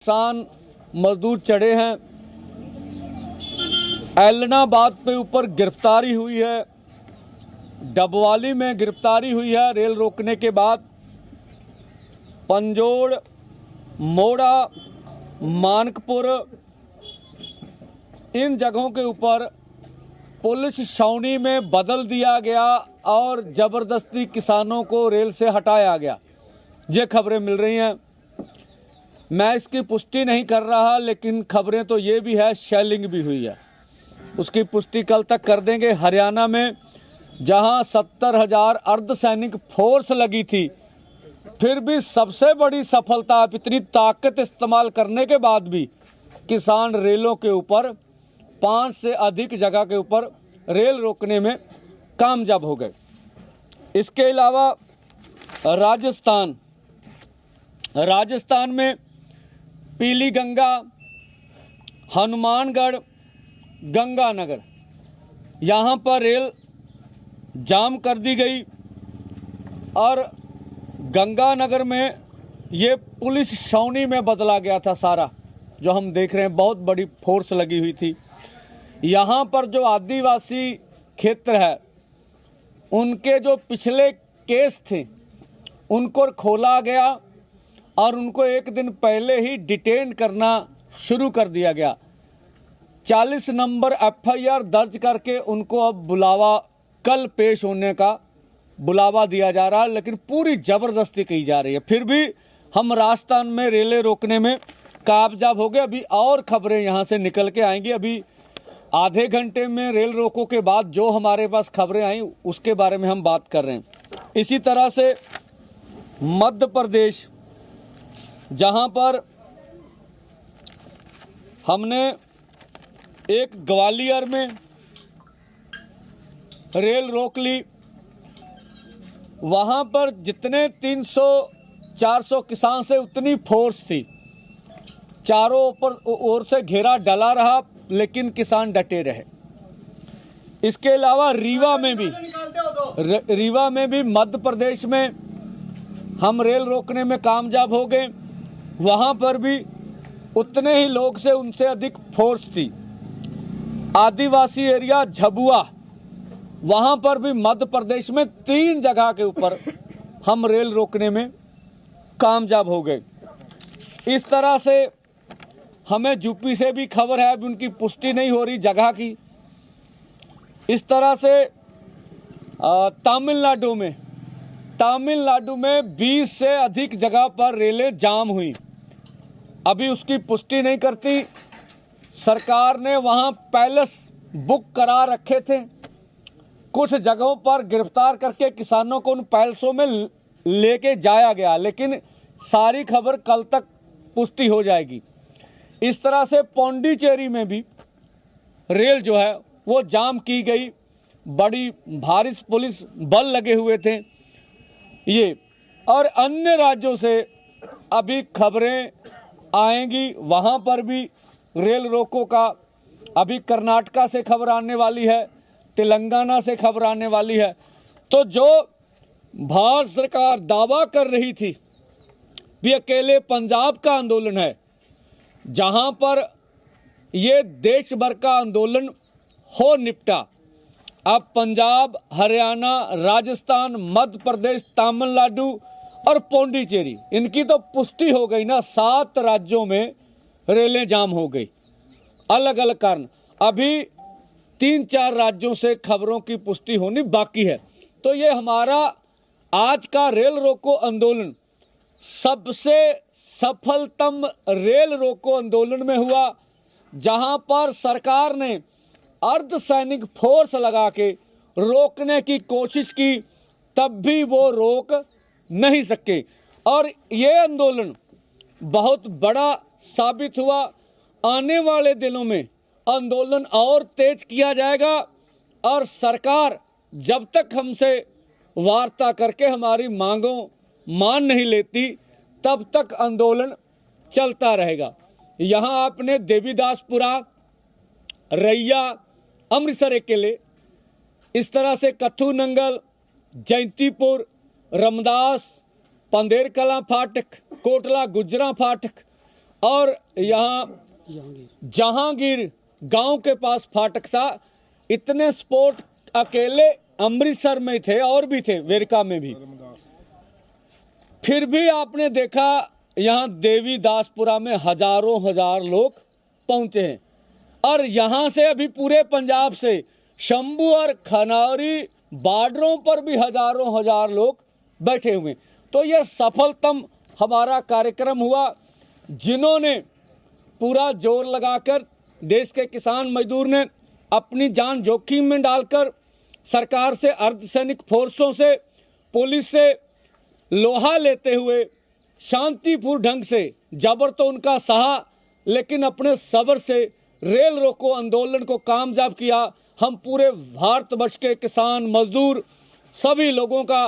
किसान मजदूर चढ़े हैं। ऐलनाबाद पे ऊपर गिरफ्तारी हुई है, डबवाली में गिरफ्तारी हुई है रेल रोकने के बाद। पंजोड़, मोड़ा, मानकपुर इन जगहों के ऊपर पुलिस छावनी में बदल दिया गया और ज़बरदस्ती किसानों को रेल से हटाया गया। ये खबरें मिल रही हैं। मैं इसकी पुष्टि नहीं कर रहा, लेकिन खबरें तो ये भी है शेलिंग भी हुई है। उसकी पुष्टि कल तक कर देंगे। हरियाणा में जहां 70,000 अर्धसैनिक फोर्स लगी थी, फिर भी सबसे बड़ी सफलता, आप इतनी ताकत इस्तेमाल करने के बाद भी किसान रेलों के ऊपर 5 से अधिक जगह के ऊपर रेल रोकने में कामयाब हो गए। इसके अलावा राजस्थान में पीली गंगा, हनुमानगढ़, गंगानगर यहाँ पर रेल जाम कर दी गई और गंगानगर में ये पुलिस छावनी में बदला गया था। सारा जो हम देख रहे हैं, बहुत बड़ी फोर्स लगी हुई थी। यहाँ पर जो आदिवासी क्षेत्र है, उनके जो पिछले केस थे उनको खोला गया और उनको एक दिन पहले ही डिटेन करना शुरू कर दिया गया। 40 नंबर FIR दर्ज करके उनको अब बुलावा, कल पेश होने का बुलावा दिया जा रहा है, लेकिन पूरी जबरदस्ती की जा रही है। फिर भी हम राजस्थान में रेलें रोकने में कामयाब हो गए। अभी और खबरें यहाँ से निकल के आएंगी। अभी आधे घंटे में रेल रोको के बाद जो हमारे पास खबरें आई उसके बारे में हम बात कर रहे हैं। इसी तरह से मध्य प्रदेश, जहां पर हमने एक ग्वालियर में रेल रोक ली, वहां पर जितने 300-400 किसान से उतनी फोर्स थी। चारों ओर से घेरा डला रहा, लेकिन किसान डटे रहे। इसके अलावा रीवा में भी मध्य प्रदेश में हम रेल रोकने में कामयाब हो गए। वहां पर भी उतने ही लोग से उनसे अधिक फोर्स थी। आदिवासी एरिया झबुआ, वहां पर भी मध्य प्रदेश में 3 जगह के ऊपर हम रेल रोकने में कामयाब हो गए। इस तरह से हमें यूपी से भी खबर है, अभी उनकी पुष्टि नहीं हो रही जगह की। इस तरह से तमिलनाडु में 20 से अधिक जगह पर रेलें जाम हुई। अभी उसकी पुष्टि नहीं करती। सरकार ने वहां पैलेस बुक करा रखे थे। कुछ जगहों पर गिरफ्तार करके किसानों को उन पैलेसों में लेके जाया गया, लेकिन सारी खबर कल तक पुष्टि हो जाएगी। इस तरह से पौंडीचेरी में भी रेल जो है वो जाम की गई। बड़ी भारी पुलिस बल लगे हुए थे। ये और अन्य राज्यों से अभी खबरें आएंगी, वहां पर भी रेल रोको का। अभी कर्नाटका से खबर आने वाली है, तेलंगाना से खबर आने वाली है। तो जो भारत सरकार दावा कर रही थी भी अकेले पंजाब का आंदोलन है, जहां पर ये देश भर का आंदोलन हो निपटा, अब पंजाब, हरियाणा, राजस्थान, मध्य प्रदेश, तमिलनाडु और पौंडीचेरी, इनकी तो पुष्टि हो गई ना। 7 राज्यों में रेलें जाम हो गई, अलग अलग कारण। अभी 3-4 राज्यों से खबरों की पुष्टि होनी बाकी है। तो ये हमारा आज का रेल रोको आंदोलन सबसे सफलतम रेल रोको आंदोलन में हुआ, जहां पर सरकार ने अर्धसैनिक फोर्स लगा के रोकने की कोशिश की, तब भी वो रोक नहीं सके। और ये आंदोलन बहुत बड़ा साबित हुआ। आने वाले दिनों में आंदोलन और तेज किया जाएगा और सरकार जब तक हमसे वार्ता करके हमारी मांगों मान नहीं लेती, तब तक आंदोलन चलता रहेगा। यहाँ आपने देवीदासपुरा, रैया, अमृतसर अकेले, इस तरह से कथू नंगल, जयंतीपुर, रमदास, पंदेर कला फाटक, कोटला गुजरा फाटक और यहाँ जहांगीर गांव के पास फाटक था। इतने स्पोर्ट अकेले अमृतसर में थे और भी थे, वेरका में भी। फिर भी आपने देखा यहाँ देवीदासपुरा में हजारों हजार लोग पहुंचे हैं, और यहाँ से अभी पूरे पंजाब से शंभू और खनौरी बॉर्डरों पर भी हजारों हजार लोग बैठे हुए। तो यह सफलतम हमारा कार्यक्रम हुआ, जिन्होंने पूरा जोर लगाकर देश के किसान मजदूर ने अपनी जान जोखिम में डालकर सरकार से, अर्धसैनिक फोर्सों से, पुलिस से लोहा लेते हुए शांतिपूर्ण ढंग से, जबर तो उनका सहा, लेकिन अपने सब्र से रेल रोको आंदोलन को कामयाब किया। हम पूरे भारतवर्ष के किसान मजदूर सभी लोगों का,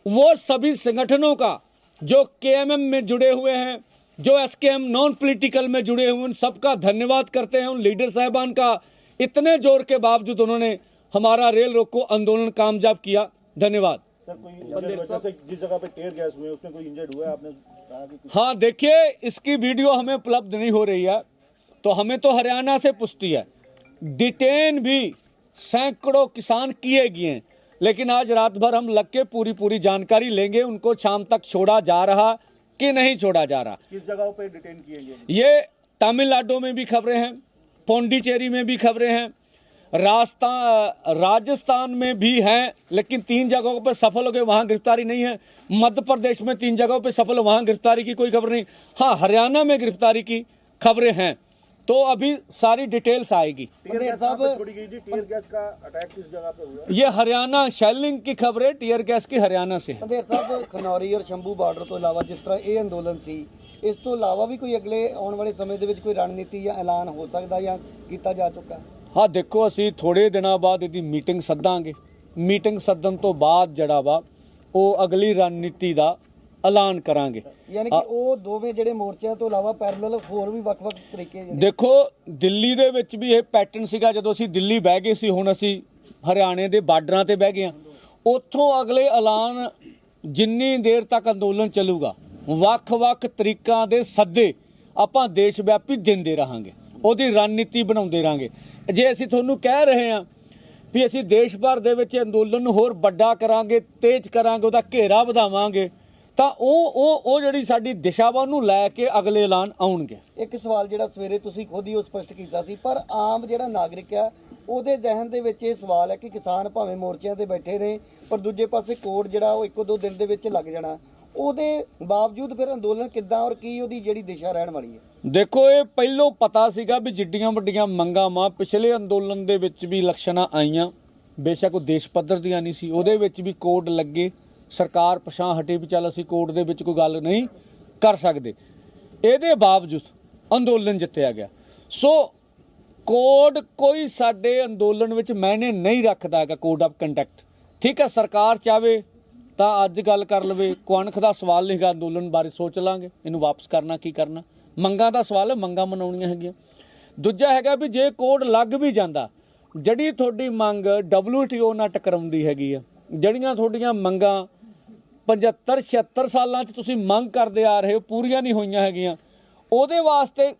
वो सभी संगठनों का जो केएमएम में जुड़े हुए हैं, जो एसकेएम नॉन पॉलिटिकल में जुड़े हुए, उन सबका धन्यवाद करते हैं। उन लीडर साहबान का, इतने जोर के बावजूद उन्होंने हमारा रेल रोको आंदोलन कामयाब किया। धन्यवाद। सर, कोई जिस जगह पे टेयर गैस हुए उसमें कोई इंजर्ड हुआ है? आपने कहा कि हाँ, देखिए, इसकी वीडियो हमें उपलब्ध नहीं हो रही है, तो हमें तो हरियाणा से पुष्टि है। डिटेन भी सैकड़ों किसान किए गए हैं, लेकिन आज रात भर हम लग के पूरी जानकारी लेंगे उनको शाम तक छोड़ा जा रहा कि नहीं छोड़ा जा रहा। किस जगह पे डिटेन किए गए? ये तमिलनाडु में भी खबरें हैं, पौंडीचेरी में भी खबरें हैं, राजस्थान में भी हैं, लेकिन 3 जगहों पर सफल हो गए, वहां गिरफ्तारी नहीं है। मध्य प्रदेश में 3 जगहों पर सफल, वहां गिरफ्तारी की कोई खबर नहीं। हाँ, हरियाणा में गिरफ्तारी की खबरें हैं, तो अभी सारी डिटेल्स आएगी। टीयर गैस कहाँ पे छोड़ी गई थी? टीयर गैस का अटैक किस जगह पे हुआ? ये हरियाणा शैलिंग की खबर है, टीयर गैस की हरियाणा से है। पंधेर साहब, खनौਰੀ और शंभੂ ਬਾਰਡਰ ਤੋਂ ਇਲਾਵਾ ਜਿਸ ਤਰ੍ਹਾਂ ਇਹ ਅੰਦੋਲਨ ਸੀ, ਇਸ ਤੋਂ ਇਲਾਵਾ ਵੀ ਕੋਈ ਅਗਲੇ ਆਉਣ ਵਾਲੇ ਸਮੇਂ ਦੇ ਵਿੱਚ ਕੋਈ ਰਣਨੀਤੀ ਜਾਂ ਐਲਾਨ ਹੋ ਸਕਦਾ ਜਾਂ ਕੀਤਾ ਜਾ ਚੁੱਕਾ? ਹਾਂ, ਦੇਖੋ, ਅਸੀਂ ਥੋੜੇ ਦਿਨਾਂ ਬਾਅਦ ਇਹਦੀ ਮੀਟਿੰਗ ਸੱਦਾਂਗੇ। ਮੀਟਿੰਗ ਸੱਦਣ ਤੋਂ ਬਾਅਦ ਜਿਹੜਾ ਵਾ ਉਹ ਅਗਲੀ ਰਣਨੀਤੀ ਦਾ ਐਲਾਨ ਕਰਾਂਗੇ। ਯਾਨੀ ਕਿ ਉਹ ਦੋਵੇਂ ਜਿਹੜੇ ਮੋਰਚਿਆਂ ਤੋਂ ਇਲਾਵਾ ਪੈਰਲਲ ਹੋਰ ਵੀ ਵੱਖ-ਵੱਖ ਤਰੀਕੇ ਦੇਖੋ, ਦਿੱਲੀ ਦੇ ਵਿੱਚ ਵੀ ਇਹ ਪੈਟਰਨ ਸੀਗਾ। ਜਦੋਂ ਅਸੀਂ ਦਿੱਲੀ ਬਹਿ ਗਏ ਸੀ, ਹੁਣ ਅਸੀਂ ਹਰਿਆਣੇ ਦੇ ਬਾਰਡਰਾਂ ਤੇ ਬਹਿ ਗਏ ਹਾਂ। ਉੱਥੋਂ ਅਗਲੇ ਐਲਾਨ, ਜਿੰਨੀ ਦੇਰ ਤੱਕ ਅੰਦੋਲਨ ਚੱਲੂਗਾ, ਵੱਖ-ਵੱਖ ਤਰੀਕਾਂ ਦੇ ਸੱਦੇ ਆਪਾਂ ਦੇਸ਼ ਵਿਆਪੀ ਦਿੰਦੇ ਰਹਾਂਗੇ, ਉਹਦੀ ਰਣਨੀਤੀ ਬਣਾਉਂਦੇ ਰਹਾਂਗੇ। ਜੇ ਅਸੀਂ ਤੁਹਾਨੂੰ ਕਹਿ ਰਹੇ ਹਾਂ ਵੀ ਅਸੀਂ ਦੇਸ਼ ਭਰ ਦੇ ਵਿੱਚ ਅੰਦੋਲਨ ਨੂੰ ਹੋਰ ਵੱਡਾ ਕਰਾਂਗੇ, ਤੇਜ਼ ਕਰਾਂਗੇ, ਉਹਦਾ ਘੇਰਾ ਵਧਾਵਾਂਗੇ, ਤਾਂ ਉਹ ਜਿਹੜੀ ਸਾਡੀ ਦਿਸ਼ਾ ਵਾ ਉਹਨੂੰ ਲੈ ਕੇ ਅਗਲੇ ਐਲਾਨ ਆਉਣਗੇ। ਇੱਕ ਸਵਾਲ ਜਿਹੜਾ ਸਵੇਰੇ ਤੁਸੀਂ ਖੁਦ ਹੀ ਉਹ ਸਪਸ਼ਟ ਕੀਤਾ ਸੀ, ਪਰ ਆਮ ਜਿਹੜਾ ਨਾਗਰਿਕ ਆ ਉਹਦੇ ਜ਼ਿਹਨ ਦੇ ਵਿੱਚ ਇਹ ਸਵਾਲ ਹੈ ਕਿ ਕਿਸਾਨ ਭਾਵੇਂ ਮੋਰਚਿਆਂ ਤੇ ਬੈਠੇ ਰਹੇ, ਪਰ ਦੂਜੇ ਪਾਸੇ ਕੋਡ ਜਿਹੜਾ ਉਹ 1-2 ਦਿਨ ਦੇ ਵਿੱਚ ਲੱਗ ਜਾਣਾ, ਉਹਦੇ ਬਾਵਜੂਦ ਫਿਰ ਅੰਦੋਲਨ ਕਿੱਦਾਂ ਔਰ ਕੀ ਉਹਦੀ ਜਿਹੜੀ ਦਿਸ਼ਾ ਰਹਿਣ ਵਾਲੀ ਹੈ? ਦੇਖੋ, ਇਹ ਪਹਿਲੋਂ ਪਤਾ ਸੀਗਾ ਵੀ ਜਿੱਡੀਆਂ ਵੱਡੀਆਂ ਮੰਗਾਂ ਵਾ ਪਿਛਲੇ ਅੰਦੋਲਨ ਦੇ ਵਿੱਚ ਵੀ ਇਲੈਕਸ਼ਨਾਂ ਆਈਆਂ, ਬੇਸ਼ੱਕ ਉਹ ਦੇਸ਼ ਪੱਧਰ ਦੀਆਂ ਨਹੀਂ ਸੀ, ਉਹਦੇ ਵਿੱਚ ਵੀ ਕੋਡ ਲੱਗੇ। ਸਰਕਾਰ ਪਛਾਂ ਹਟੀ ਵੀ ਚੱਲ ਅਸੀਂ ਕੋਰਟ ਦੇ ਵਿੱਚ ਕੋਈ ਗੱਲ ਨਹੀਂ ਕਰ ਸਕਦੇ, ਇਹਦੇ ਬਾਵਜੂਦ ਅੰਦੋਲਨ ਜਿੱਤਿਆ ਗਿਆ। ਸੋ ਕੋਡ ਕੋਈ ਸਾਡੇ ਅੰਦੋਲਨ ਵਿੱਚ ਮਾਇਨੇ ਨਹੀਂ ਰੱਖਦਾ ਹੈਗਾ, ਕੋਡ ਆਫ ਕੰਡਕਟ। ਠੀਕ ਹੈ, ਸਰਕਾਰ ਚਾਹਵੇ ਤਾਂ ਅੱਜ ਗੱਲ ਕਰ ਲਵੇ, ਕੁਅਣਖ ਦਾ ਸਵਾਲ ਨਹੀਂ ਹੈਗਾ, ਅੰਦੋਲਨ ਬਾਰੇ ਸੋਚ ਲਾਂਗੇ ਇਹਨੂੰ ਵਾਪਸ ਕਰਨਾ ਕੀ ਕਰਨਾ। ਮੰਗਾਂ ਦਾ ਸਵਾਲ ਹੈ, ਮੰਗਾਂ ਮਨਾਉਣੀਆਂ ਹੈਗੀਆਂ। ਦੂਜਾ ਹੈਗਾ ਵੀ ਜੇ ਕੋਡ ਲੱਗ ਵੀ ਜਾਂਦਾ, ਜਿਹੜੀ ਤੁਹਾਡੀ ਮੰਗ WTO ਨਾਲ ਟਕਰਾਉਂਦੀ ਹੈਗੀ ਆ, ਜਿਹੜੀਆਂ ਤੁਹਾਡੀਆਂ ਮੰਗਾਂ 75-76 ਸਾਲਾਂ 'ਚ ਤੁਸੀਂ ਮੰਗ ਕਰਦੇ ਆ ਰਹੇ ਹੋ, ਪੂਰੀਆਂ ਨਹੀਂ ਹੋਈਆਂ ਹੈਗੀਆਂ, ਉਹਦੇ ਵਾਸਤੇ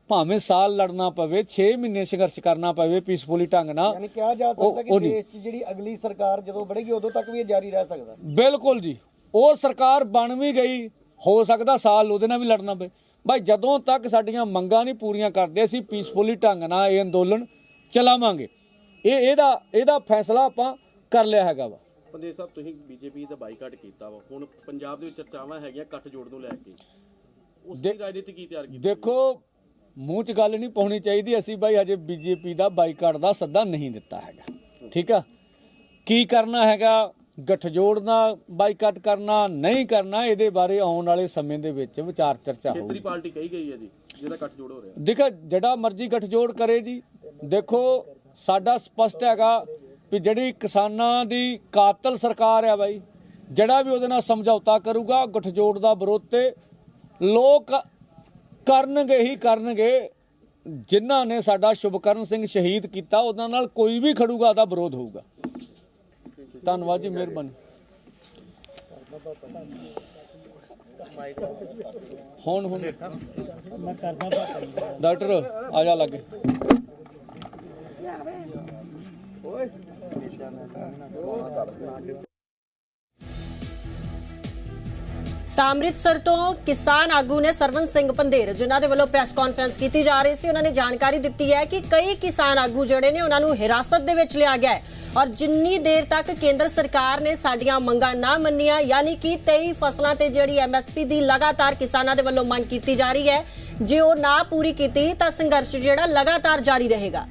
ਭਾਵੇਂ ਸਾਲ ਲੜਨਾ ਪਵੇ, 6 ਮਹੀਨੇ ਸੰਘਰਸ਼ ਕਰਨਾ ਪਵੇ ਪੀਸਫੁਲੀ ਢੰਗ ਨਾਲ। ਯਾਨੀ ਕਿਹਾ ਜਾ ਸਕਦਾ ਕਿ ਦੇਸ਼ 'ਚ ਜਿਹੜੀ ਅਗਲੀ ਸਰਕਾਰ ਜਦੋਂ ਬਣੇਗੀ ਉਦੋਂ ਤੱਕ ਵੀ ਇਹ ਜਾਰੀ ਰਹਿ ਸਕਦਾ? ਬਿਲਕੁਲ ਜੀ, ਉਹ ਸਰਕਾਰ ਬਣ ਵੀ ਗਈ, ਹੋ ਸਕਦਾ ਸਾਲ ਉਹਦੇ ਨਾਲ ਵੀ ਲੜਨਾ ਪਵੇ। ਭਾਈ, ਜਦੋਂ ਤੱਕ ਸਾਡੀਆਂ ਮੰਗਾਂ ਨਹੀਂ ਪੂਰੀਆਂ ਕਰਦੇ, ਅਸੀਂ ਪੀਸਫੁਲੀ ਢੰਗ ਨਾਲ ਇਹ ਅੰਦੋਲਨ ਚਲਾਵਾਂਗੇ। ਇਹਦਾ ਫੈਸਲਾ ਆਪਾਂ ਕਰ ਲਿਆ ਹੈਗਾ ਵਾ। ਪੰਦੇਰ ਸਾਹਿਬ, ਤੁਸੀਂ ਬੀਜੇਪੀ ਦਾ ਬਾਈਕਾਟ ਕੀਤਾ ਵਾ, ਹੁਣ ਪੰਜਾਬ ਦੇ ਵਿੱਚ ਚਰਚਾਵਾਂ ਹੈਗੀਆਂ ਗੱਠ ਜੋੜ ਨੂੰ ਲੈ ਕੇ, ਉਸ ਦੀ ਰਾਜਨੀਤੀ ਕੀ ਤਿਆਰ ਕੀਤੀ? ਦੇਖੋ, ਮੂੰਹ 'ਚ ਗੱਲ ਨਹੀਂ ਪਾਉਣੀ ਚਾਹੀਦੀ। ਅਸੀਂ ਬਾਈ ਹਜੇ ਬੀਜੇਪੀ ਦਾ ਬਾਈਕਾਟ ਦਾ ਸੱਦਾ ਨਹੀਂ ਦਿੱਤਾ ਹੈਗਾ। ਠੀਕ ਆ, ਕੀ ਕਰਨਾ ਹੈਗਾ, ਗੱਠਜੋੜ ਨਾਲ ਬਾਈਕਾਟ ਕਰਨਾ ਨਹੀਂ ਕਰਨਾ, ਇਹਦੇ ਬਾਰੇ ਆਉਣ ਵਾਲੇ ਸਮੇਂ ਦੇ ਵਿੱਚ ਵਿਚਾਰ ਚਰਚਾ ਹੋਊਗੀ। ਖੇਤਰੀ ਪਾਰਟੀ ਕਹੀ ਗਈ ਹੈ ਜੀ ਜਿਹਦਾ ਗੱਠਜੋੜ ਹੋ ਰਿਹਾ। ਦੇਖੋ, ਜਿਹੜਾ ਮਰਜ਼ੀ ਗੱਠਜੋੜ ਕਰੇ ਜੀ। ਦੇਖੋ, ਸਾਡਾ ਸਪਸ਼ਟ ਹੈਗਾ ਵੀ ਜਿਹੜੀ ਕਿਸਾਨਾਂ ਦੀ ਕਾਤਲ ਸਰਕਾਰ ਆ ਬਾਈ, ਜਿਹੜਾ ਵੀ ਉਹਦੇ ਨਾਲ ਸਮਝੌਤਾ ਕਰੂਗਾ, ਗੱਠਜੋੜ ਦਾ ਵਿਰੋਧ ਤੇ ਲੋਕ ਕਰਨਗੇ ਹੀ ਕਰਨਗੇ। ਜਿਨ੍ਹਾਂ ਨੇ ਸਾਡਾ ਸ਼ੁਭਕਰਨ ਸਿੰਘ ਸ਼ਹੀਦ ਕੀਤਾ, ਉਹਨਾਂ ਨਾਲ ਕੋਈ ਵੀ ਖੜੂਗਾ, ਉਹਦਾ ਵਿਰੋਧ ਹੋਊਗਾ। ਧੰਨਵਾਦ ਜੀ, ਮਿਹਰਬਾਨੀ। ਹੁਣ ਡਾਕਟਰ ਆ ਜਾ ਲੱਗੇ। ਤਾਂ ਅੰਮ੍ਰਿਤਸਰ ਤੋਂ ਕਿਸਾਨ ਆਗੂ ਨੇ ਸਰਵਨ ਸਿੰਘ ਪੰਧੇਰ ਜਿਨ੍ਹਾਂ ਦੇ ਵੱਲੋਂ ਪ੍ਰੈਸ ਕਾਨਫਰੰਸ ਕੀਤੀ ਜਾ ਰਹੀ ਸੀ, ਉਹਨਾਂ ਨੇ ਜਾਣਕਾਰੀ ਦਿੱਤੀ ਹੈ ਕਿ ਕਈ ਕਿਸਾਨ ਆਗੂ ਜਿਹੜੇ ਨੇ ਉਹਨਾਂ ਨੂੰ ਹਿਰਾਸਤ ਦੇ ਵਿੱਚ ਲਿਆ ਗਿਆ ਹੈ ਔਰ ਜਿੰਨੀ ਦੇਰ ਤੱਕ ਕੇਂਦਰ ਸਰਕਾਰ ਨੇ ਸਾਡੀਆਂ ਮੰਗਾਂ ਨਾ ਮੰਨੀਆਂ, ਯਾਨੀ ਕਿ 23 ਫਸਲਾਂ ਤੇ ਜਿਹੜੀ MSP ਦੀ ਲਗਾਤਾਰ ਕਿਸਾਨਾਂ ਦੇ ਵੱਲੋਂ ਮੰਗ ਕੀਤੀ ਜਾ ਰਹੀ ਹੈ, ਜੇ ਉਹ ਨਾ ਪੂਰੀ ਕੀਤੀ ਤਾਂ ਸੰਘਰਸ਼ ਜਿਹੜਾ ਲਗਾਤਾਰ ਜਾਰੀ ਰਹੇਗਾ।